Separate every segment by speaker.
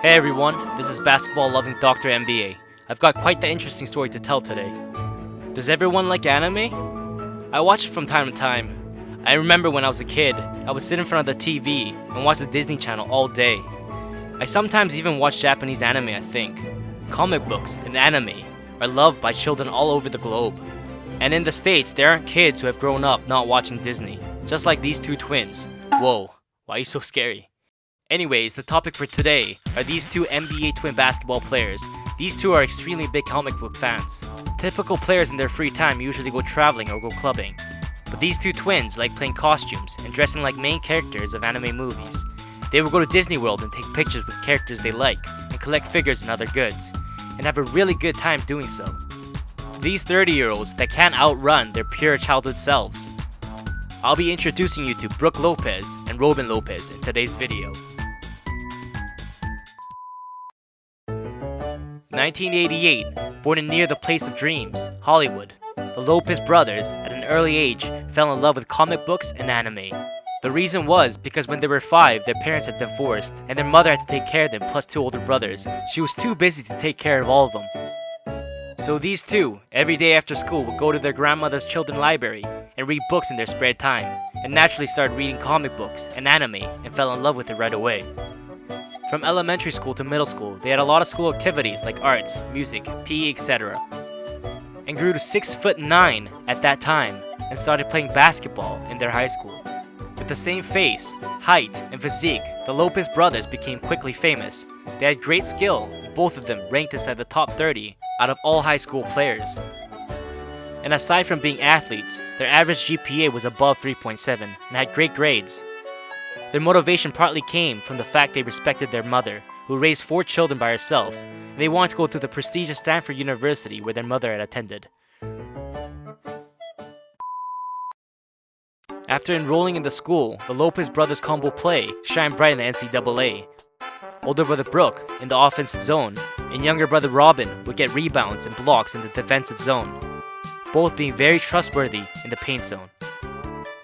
Speaker 1: Hey everyone, this is basketball-loving Dr. NBA. I've got quite the interesting story to tell today. Does everyone like anime? I watch it from time to time. I remember when I was a kid, I would sit in front of the TV and watch the Disney Channel all day. I sometimes even watch Japanese anime, I think. Comic books and anime are loved by children all over the globe. And in the States, there aren't kids who have grown up not watching Disney, just like these two twins. Whoa, why are you so scary? Anyways, the topic for today are these two NBA twin basketball players. These two are extremely big comic book fans. Typical players in their free time usually go traveling or go clubbing. But these two twins like playing costumes and dressing like main characters of anime movies. They will go to Disney World and take pictures with characters they like, and collect figures and other goods, and have a really good time doing so. These 30-year-olds that can't outrun their pure childhood selves. I'll be introducing you to Brook Lopez and Robin Lopez in today's video. 1988, born in near the place of dreams, Hollywood, the Lopez brothers, at an early age, fell in love with comic books and anime. The reason was because when they were 5, their parents had divorced, and their mother had to take care of them plus 2 older brothers. She was too busy to take care of all of them. So these two, every day after school, would go to their grandmother's children's library and read books in their spare time, and naturally started reading comic books and anime and fell in love with it right away. From elementary school to middle school, they had a lot of school activities like arts, music, PE, etc. And grew to 6'9" at that time and started playing basketball in their high school. With the same face, height, and physique, the Lopez brothers became quickly famous. They had great skill, both of them ranked inside the top 30 out of all high school players. And aside from being athletes, their average GPA was above 3.7 and had great grades. Their motivation partly came from the fact they respected their mother, who raised 4 children by herself, and they wanted to go to the prestigious Stanford University where their mother had attended. After enrolling in the school, the Lopez brothers' combo play shined bright in the NCAA. Older brother Brook in the offensive zone, and younger brother Robin would get rebounds and blocks in the defensive zone, both being very trustworthy in the paint zone.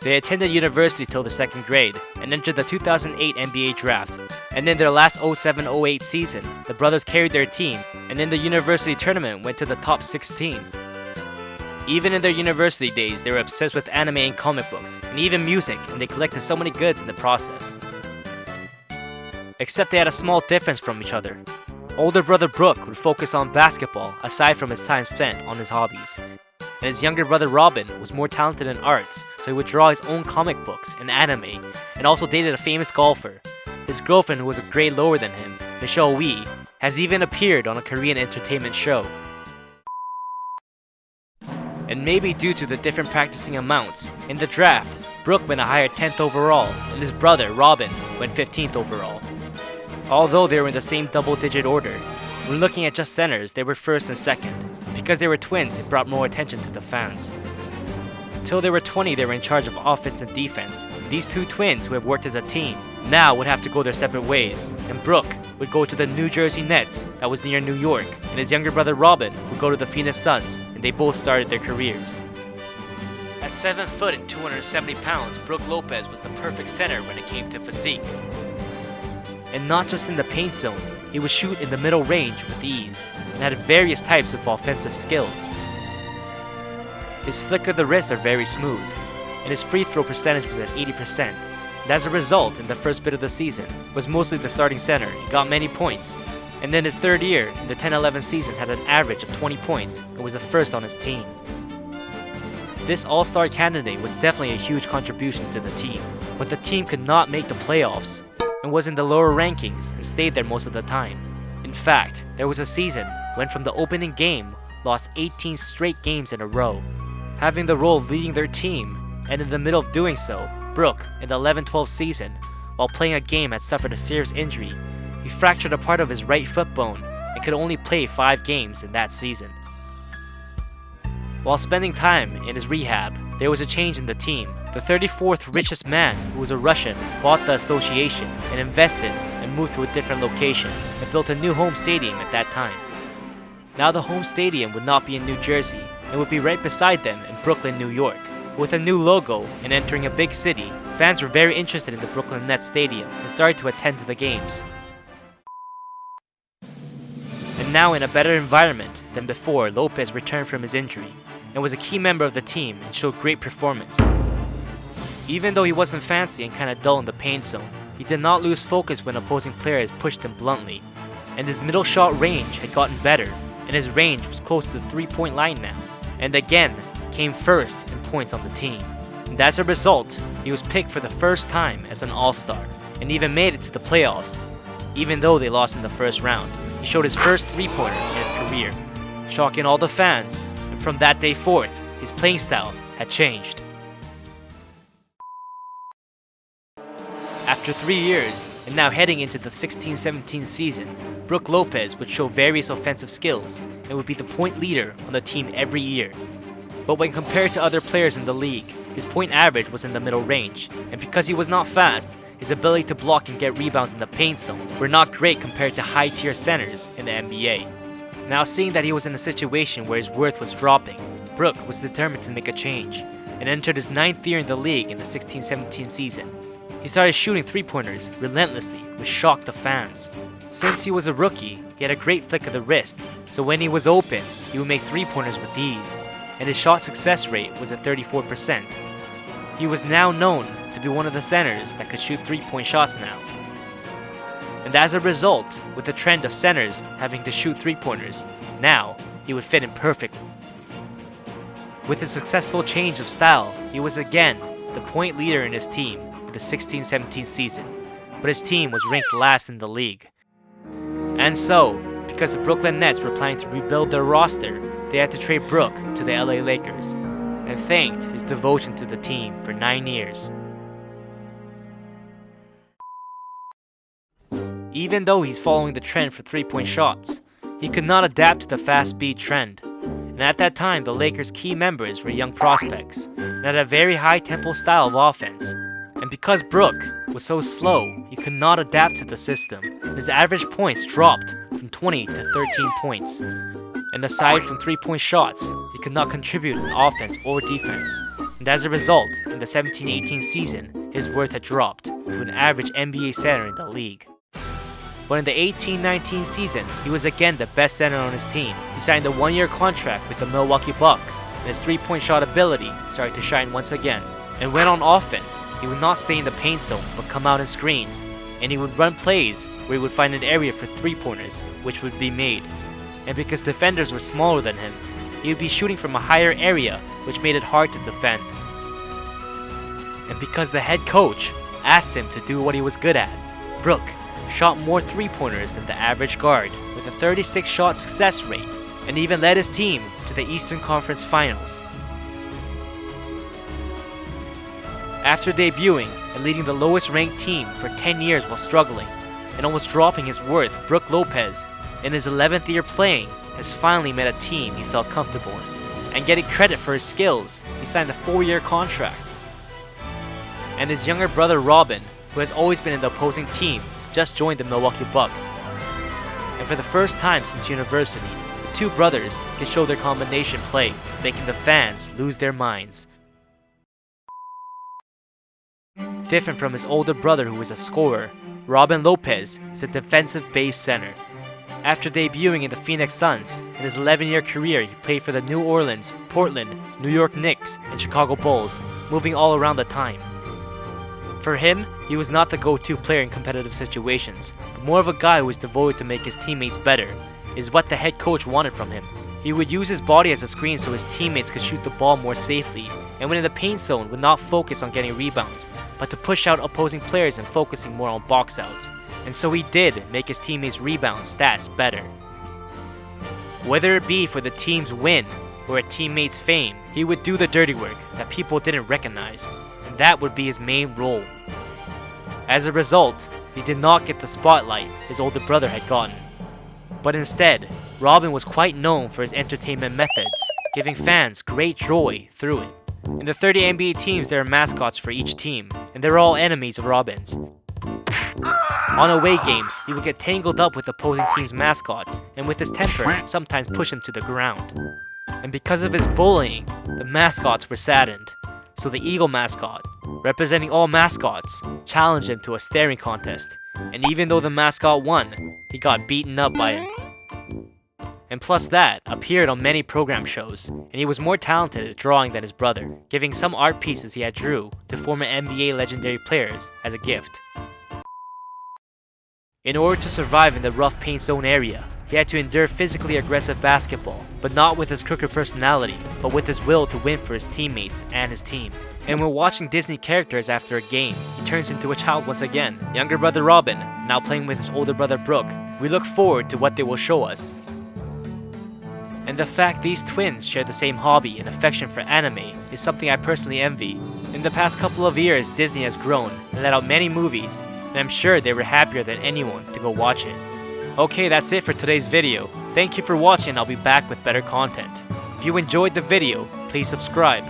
Speaker 1: They attended university till the 2nd grade and entered the 2008 NBA draft. And in their last 07-08 season, the brothers carried their team and in the university tournament went to the top 16. Even in their university days, they were obsessed with anime and comic books, and even music, and they collected so many goods in the process. Except they had a small difference from each other. Older brother Brook would focus on basketball aside from his time spent on his hobbies. And his younger brother Robin was more talented in arts, so he would draw his own comic books and anime, and also dated a famous golfer. His girlfriend, who was a grade lower than him, Michelle Wee, has even appeared on a Korean entertainment show. And maybe due to the different practicing amounts, in the draft, Brook went a higher 10th overall, and his brother Robin went 15th overall. Although they were in the same double-digit order, when looking at just centers, they were 1st and 2nd. Because they were twins, it brought more attention to the fans. Till they were 20, they were in charge of offense and defense. These two twins, who have worked as a team, now would have to go their separate ways, and Brook would go to the New Jersey Nets, that was near New York, and his younger brother Robin would go to the Phoenix Suns, and they both started their careers. At 7 foot and 270 pounds, Brook Lopez was the perfect center when it came to physique. And not just in the paint zone, he would shoot in the middle range with ease, and had various types of offensive skills. His flick of the wrist are very smooth, and his free throw percentage was at 80%, and as a result, in the first bit of the season, was mostly the starting center and got many points, and then his 3rd year, in the 10-11 season, had an average of 20 points and was the first on his team. This all-star candidate was definitely a huge contribution to the team, but the team could not make the playoffs, and was in the lower rankings and stayed there most of the time. In fact, there was a season when from the opening game, lost 18 straight games in a row, having the role of leading their team, and in the middle of doing so, Brook, in the 11-12 season, while playing a game had suffered a serious injury. He fractured a part of his right foot bone and could only play 5 games in that season. While spending time in his rehab, there was a change in the team. The 34th richest man, who was a Russian, bought the association and invested and moved to a different location and built a new home stadium at that time. Now the home stadium would not be in New Jersey, it would be right beside them in Brooklyn, New York. With a new logo and entering a big city, fans were very interested in the Brooklyn Nets stadium and started to attend to the games. now in a better environment than before Lopez returned from his injury and was a key member of the team and showed great performance. Even though he wasn't fancy and kinda dull in the paint zone, he did not lose focus when opposing players pushed him bluntly, and his middle shot range had gotten better, and his range was close to the 3-point line now, and again came first in points on the team. And as a result, he was picked for the first time as an All-Star, and even made it to the playoffs. Even though they lost in the first round, he showed his first three-pointer in his career, shocking all the fans, and from that day forth, his playing style had changed. After 3 years, and now heading into the 16-17 season, Brook Lopez would show various offensive skills and would be the point leader on the team every year. But when compared to other players in the league, his point average was in the middle range, and because he was not fast, his ability to block and get rebounds in the paint zone were not great compared to high-tier centers in the NBA. Now seeing that he was in a situation where his worth was dropping, Brook was determined to make a change, and entered his 9th year in the league in the 16-17 season. He started shooting three-pointers relentlessly, which shocked the fans. Since he was a rookie, he had a great flick of the wrist, so when he was open, he would make three-pointers with ease, and his shot success rate was at 34%. He was now known to be one of the centers that could shoot three-point shots now. And as a result, with the trend of centers having to shoot three-pointers, now he would fit in perfectly. With a successful change of style, he was again the point leader in his team in the 16-17 season, but his team was ranked last in the league. And so, because the Brooklyn Nets were planning to rebuild their roster, they had to trade Brook to the LA Lakers, and thanked his devotion to the team for 9 years. Even though he's following the trend for three-point shots, he could not adapt to the fast-speed trend. And at that time, the Lakers' key members were young prospects, and had a very high-tempo style of offense. And because Brook was so slow, he could not adapt to the system, and his average points dropped from 20 to 13 points. And aside from three-point shots, he could not contribute in offense or defense. And as a result, in the 17-18 season, his worth had dropped to an average NBA center in the league. But in the 18-19 season, he was again the best center on his team. He signed a 1-year contract with the Milwaukee Bucks, and his three-point shot ability started to shine once again. And when on offense, he would not stay in the paint zone, but come out and screen. And he would run plays where he would find an area for three-pointers, which would be made. And because defenders were smaller than him, he would be shooting from a higher area, which made it hard to defend. And because the head coach asked him to do what he was good at, Brook shot more three-pointers than the average guard, with a 36 shot success rate, and even led his team to the Eastern Conference Finals. After debuting and leading the lowest ranked team for 10 years while struggling, and almost dropping his worth, Brook Lopez, in his 11th year playing, has finally met a team he felt comfortable in. And getting credit for his skills, he signed a 4-year contract. And his younger brother Robin, who has always been in the opposing team, just joined the Milwaukee Bucks. And for the first time since university, the two brothers can show their combination play, making the fans lose their minds. Different from his older brother who is a scorer, Robin Lopez is a defensive-based center. After debuting in the Phoenix Suns, in his 11-year career he played for the New Orleans, Portland, New York Knicks, and Chicago Bulls, moving all around the time. For him, he was not the go-to player in competitive situations, but more of a guy who was devoted to make his teammates better, is what the head coach wanted from him. He would use his body as a screen so his teammates could shoot the ball more safely, and when in the paint zone would not focus on getting rebounds, but to push out opposing players and focusing more on box outs. And so he did make his teammates' rebound stats better. Whether it be for the team's win or a teammate's fame, he would do the dirty work that people didn't recognize, and that would be his main role. As a result, he did not get the spotlight his older brother had gotten. But instead, Robin was quite known for his entertainment methods, giving fans great joy through it. In the 30 NBA teams, there are mascots for each team, and they're all enemies of Robin's. On away games, he would get tangled up with opposing teams' mascots, and with his temper, sometimes push him to the ground. And because of his bullying, the mascots were saddened. So the Eagle mascot, representing all mascots, challenged him to a staring contest, and even though the mascot won, he got beaten up by him. and plus that, appeared on many program shows, and he was more talented at drawing than his brother, giving some art pieces he had drew to former NBA legendary players as a gift. In order to survive in the rough paint zone area, he had to endure physically aggressive basketball, but not with his crooked personality, but with his will to win for his teammates and his team. And when watching Disney characters after a game, he turns into a child once again. Younger brother Robin, now playing with his older brother Brook, we look forward to what they will show us. And the fact these twins share the same hobby and affection for anime is something I personally envy. In the past couple of years, Disney has grown and let out many movies, and I'm sure they were happier than anyone to go watch it. Okay, that's it for today's video. Thank you for watching, and I'll be back with better content. If you enjoyed the video, please subscribe.